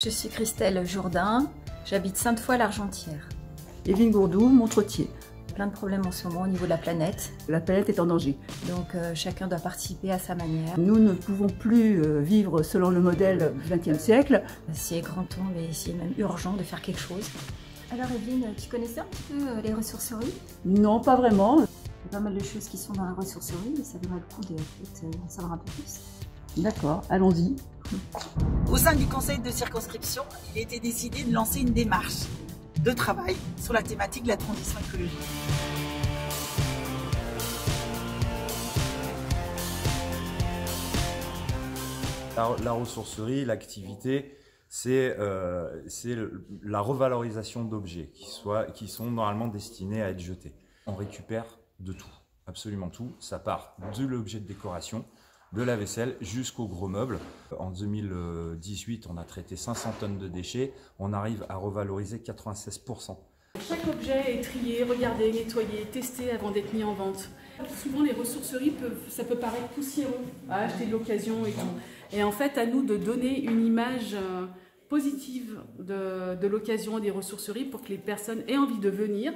Je suis Christelle Jourdain, j'habite Sainte-Foy-l'Argentière. Évelyne Gourdou, Montretier. Plein de problèmes en ce moment au niveau de la planète. La planète est en danger. Donc chacun doit participer à sa manière. Nous ne pouvons plus vivre selon le modèle du XXe siècle. C'est grand temps, mais c'est même urgent de faire quelque chose. Alors Évelyne, tu connaissais un petit peu les ressourceries? Non, pas vraiment. Il y a pas mal de choses qui sont dans la ressourcerie, mais ça vaudrait le coup d'en savoir un peu plus. D'accord, allons-y. Au sein du conseil de circonscription, il a été décidé de lancer une démarche de travail sur la thématique de la transition écologique. La ressourcerie, l'activité, c'est la revalorisation d'objets qui sont normalement destinés à être jetés. On récupère de tout, absolument tout. Ça part de l'objet de décoration, de la vaisselle jusqu'aux gros meubles. En 2018, on a traité 500 tonnes de déchets. On arrive à revaloriser 96%. Chaque objet est trié, regardé, nettoyé, testé avant d'être mis en vente. Souvent, les ressourceries, ça peut paraître poussiéreux à acheter de l'occasion et tout. Et en fait, à nous de donner une image positive de l'occasion et des ressourceries pour que les personnes aient envie de venir,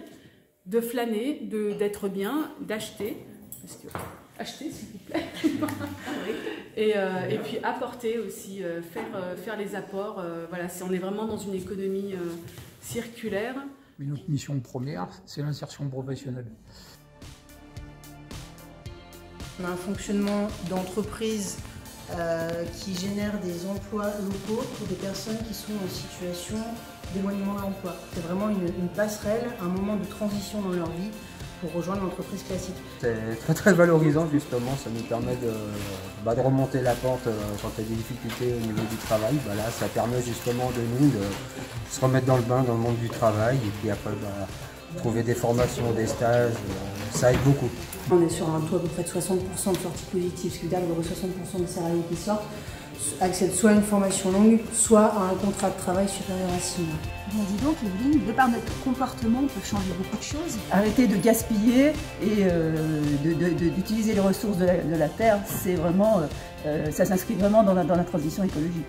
de flâner, d'être bien, d'acheter. Acheter, s'il vous plaît. Et puis apporter aussi, faire les apports. Voilà, on est vraiment dans une économie circulaire. Mais notre mission première, c'est l'insertion professionnelle. On a un fonctionnement d'entreprise qui génère des emplois locaux pour des personnes qui sont en situation d'éloignement de l'emploi. C'est vraiment une passerelle, un moment de transition dans leur vie pour rejoindre l'entreprise classique. C'est très très valorisant justement, ça nous permet de remonter la pente quand il y a des difficultés au niveau du travail. Là, ça permet justement de nous de se remettre dans le bain dans le monde du travail et puis après trouver des formations, des stages, ça aide beaucoup. On est sur un taux à peu près de 60% de sorties positives, ce qui veut dire que 60% des salariés qui sortent accèdent soit à une formation longue, soit à un contrat de travail supérieur à 6 mois. Bon, dis donc Évelyne, de par notre comportement, on peut changer beaucoup de choses. Arrêter de gaspiller et d'utiliser les ressources de la terre, c'est vraiment, ça s'inscrit vraiment dans la transition écologique.